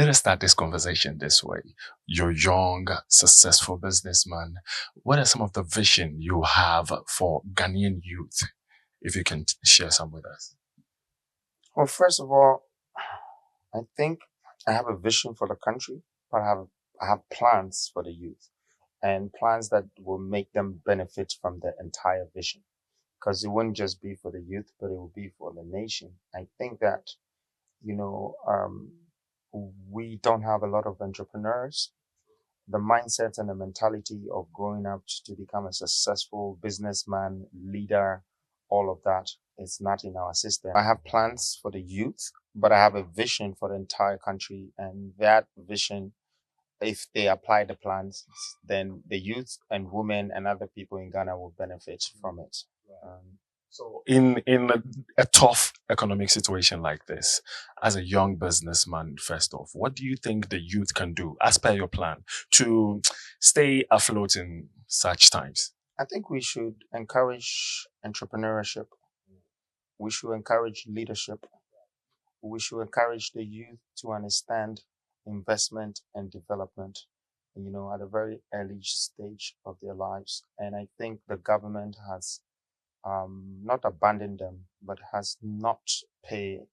Let us start this conversation this way. You're young, successful businessman. What are some of the vision you have for Ghanaian youth? If you can share some with us. Well, first of all, I think I have a vision for the country, but I have plans for the youth and plans that will make them benefit from the entire vision. Because it wouldn't just be for the youth, but it will be for the nation. I think that, you know, we don't have a lot of entrepreneurs. The mindset and the mentality of growing up to become a successful businessman, leader, all of that is not in our system. I have plans for the youth, but I have a vision for the entire country. And that vision, if they apply the plans, then the youth and women and other people in Ghana will benefit from it. Um, So, in a tough economic situation like this, as a young businessman, first off, what do you think the youth can do, as per your plan, to stay afloat in such times? I think we should encourage entrepreneurship. We should encourage leadership. We should encourage the youth to understand investment and development, at a very early stage of their lives. And I think the government has not abandoned them, but has not paid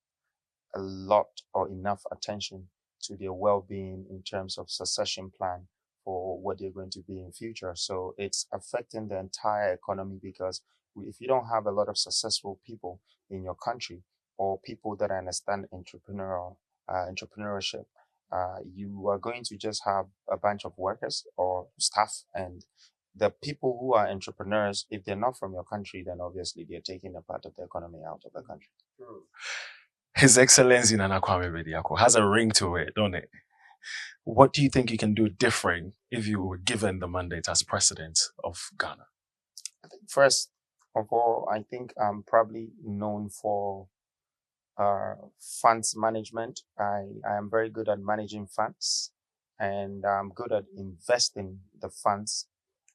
a lot or enough attention to their well-being in terms of succession plan for what they're going to be in future. So it's affecting the entire economy because if you don't have a lot of successful people in your country or people that understand entrepreneurship, you are going to just have a bunch of workers or staff and the people who are entrepreneurs, if they're not from your country, then obviously they're taking a part of the economy out of the country. His Excellency Nana Kwame Bediako has a ring to it, don't it? What do you think you can do different if you were given the mandate as president of Ghana? I think first of all, I think I'm probably known for uh, funds management. I am very good at managing funds and I'm good at investing the funds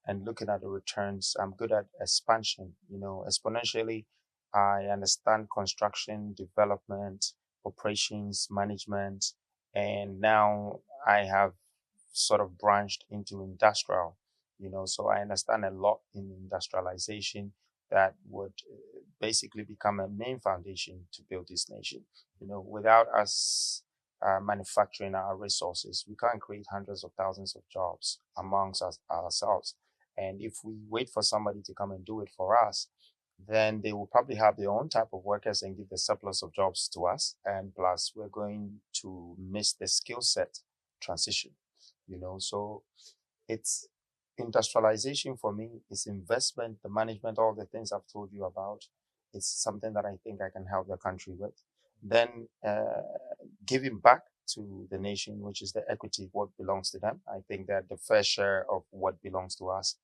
and looking at the returns. I'm good at expansion, exponentially. I understand construction, development, operations, management, and now I have sort of branched into industrial, so I understand a lot in industrialization that would basically become a main foundation to build this nation. Without us manufacturing our resources, we can't create hundreds of thousands of jobs amongst ourselves. And if we wait for somebody to come and do it for us, then they will probably have their own type of workers and give the surplus of jobs to us. And plus, we're going to miss the skill set transition, So it's industrialization for me, it's investment, the management, all the things I've told you about. It's something that I think I can help the country with. Then giving back to the nation, which is the equity, what belongs to them. I think that the fair share of what belongs to us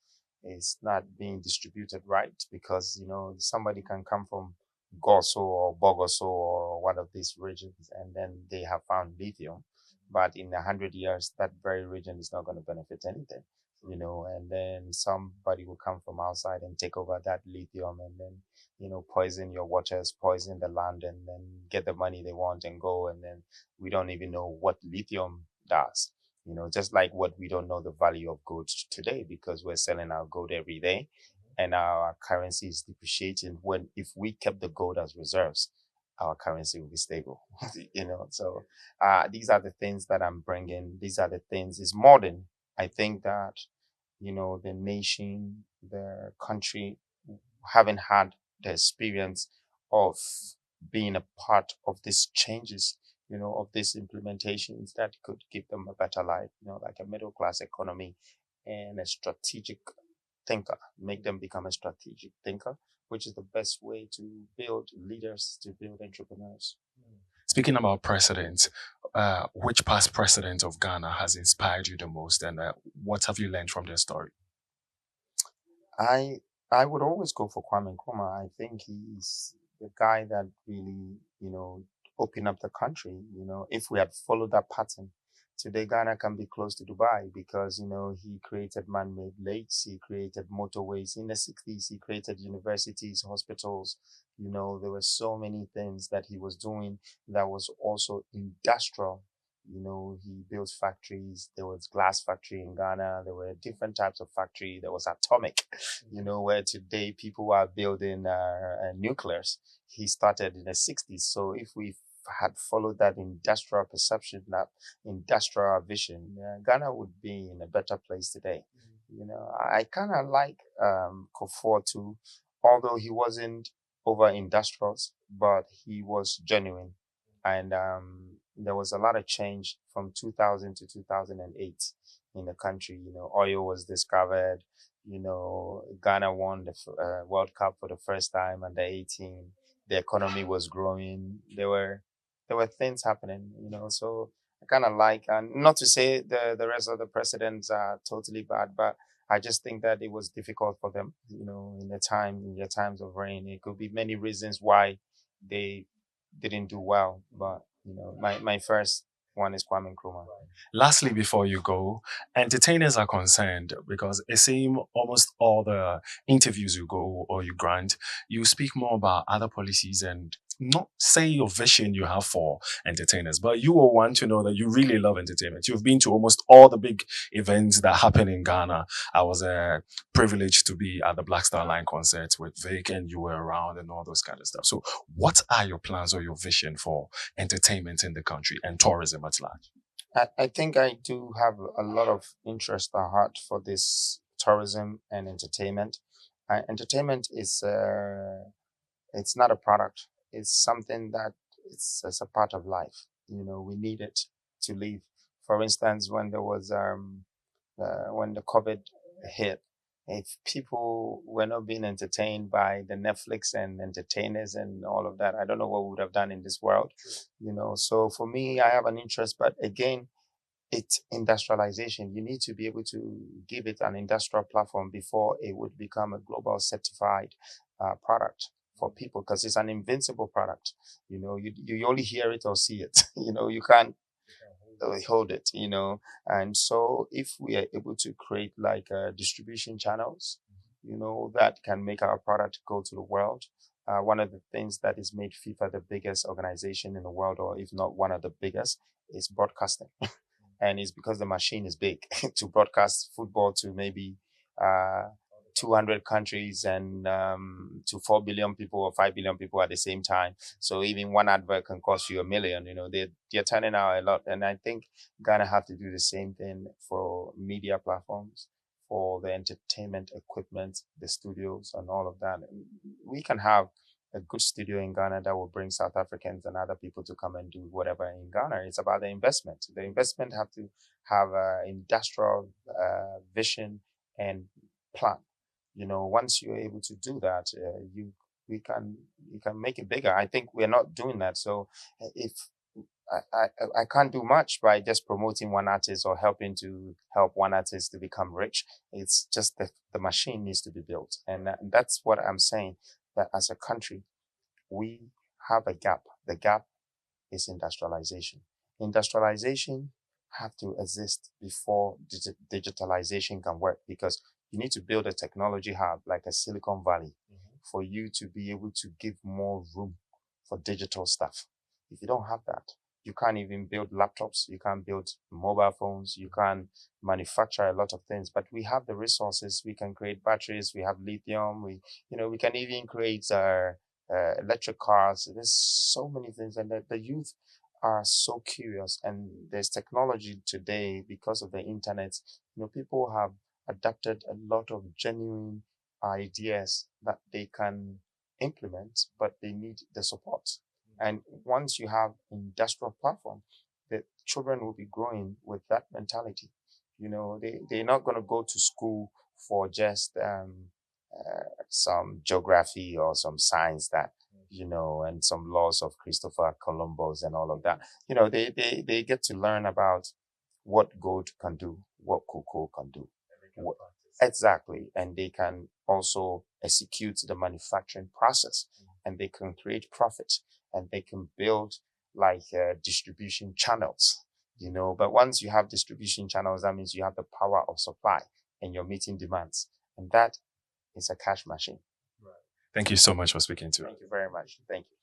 is not being distributed right because, somebody can come from Goso or Bogoso or one of these regions and then they have found lithium. But in 100 years, that very region is not going to benefit anything, and then somebody will come from outside and take over that lithium and then, poison your waters, poison the land, and then get the money they want and go. And then we don't even know what lithium does, just like what we don't know the value of gold today because we're selling our gold every day and our currency is depreciating when if we kept the gold as reserves, our currency will be stable, So these are the things that I'm bringing. These are the things. It's modern. I think that, the nation, the country haven't had the experience of being a part of these changes, of these implementations that could give them a better life, like a middle class economy and a strategic thinker, make them become a strategic thinker, which is the best way to build leaders, to build entrepreneurs. Speaking about presidents, which past president of Ghana has inspired you the most, and what have you learned from their story? I I would always go for Kwame Nkrumah. I think he's the guy that really, opened up the country. If we had followed that pattern, today Ghana can be close to Dubai because, he created man-made lakes, he created motorways in the 60s, he created universities, hospitals. There were so many things that he was doing that was also industrial. he built factories. There was glass factory in Ghana. There were different types of factory. There was atomic, where today people are building nuclears. He started in the 60s. So if we had followed that industrial perception, that industrial vision, Ghana would be in a better place today. I kind of like Kufuor too, although he wasn't over industrials, but he was genuine. And there was a lot of change from 2000 to 2008 in the country. Oil was discovered. Ghana won the World Cup for the first time under 18. The economy was growing. There were things happening. So I kind of like, and not to say the rest of the presidents are totally bad, but I just think that it was difficult for them, in their times of reign. It could be many reasons why they didn't do well, but my first one is Kwame Nkrumah. Lastly, before you go, entertainers are concerned because it seems almost all the interviews you go or you grant, you speak more about other policies and not say your vision you have for entertainers, but you will want to know that you really love entertainment. You've been to almost all the big events that happen in Ghana. I was privileged to be at the Black Star Line concert with Vic, and you were around and all those kind of stuff. So what are your plans or your vision for entertainment in the country and tourism at large? I think I do have a lot of interest or heart for this tourism and entertainment. Entertainment is it's not a product. It's something that it's a part of life. We need it to live. For instance, when the COVID hit, if people were not being entertained by the Netflix and entertainers and all of that, I don't know what we would have done in this world. So for me, I have an interest, but again, it's industrialization. You need to be able to give it an industrial platform before it would become a global certified product for people, because it's an invincible product. You only hear it or see it. You can't hold it. And so if we are able to create like distribution channels, that can make our product go to the world. One of the things that has made FIFA the biggest organization in the world, or if not one of the biggest, is broadcasting. And it's because the machine is big to broadcast football to maybe uh, 200 countries and to 4 billion people or 5 billion people at the same time. So even one advert can cost you 1 million. They're turning out a lot. And I think Ghana have to do the same thing for media platforms, for the entertainment equipment, the studios and all of that. And we can have a good studio in Ghana that will bring South Africans and other people to come and do whatever in Ghana. It's about the investment. The investment have to have an industrial vision and plan. Once you're able to do that, you can make it bigger. I think we're not doing that. So if I can't do much by just promoting one artist or helping to help one artist to become rich. It's just that the machine needs to be built. And that's what I'm saying, that as a country, we have a gap. The gap is industrialization. Industrialization have to exist before digitalization can work, because you need to build a technology hub like a Silicon Valley for you to be able to give more room for digital stuff. If you don't have that, you can't even build laptops, you can't build mobile phones, you can't manufacture a lot of things. But we have the resources. We can create batteries. We have lithium. We can even create electric cars. There's so many things, and the youth are so curious. And there's technology today because of the internet. People have adapted a lot of genuine ideas that they can implement, but they need the support. And once you have industrial platform, the children will be growing with that mentality. They're not going to go to school for just some geography or some science that, and some laws of Christopher Columbus and all of that. They get to learn about what gold can do, what cocoa can do. Exactly. And they can also execute the manufacturing process, and they can create profit, and they can build like distribution channels, but once you have distribution channels, that means you have the power of supply and you're meeting demands. And that is a cash machine. Thank you so much for speaking to us. Thank you very much. Thank you.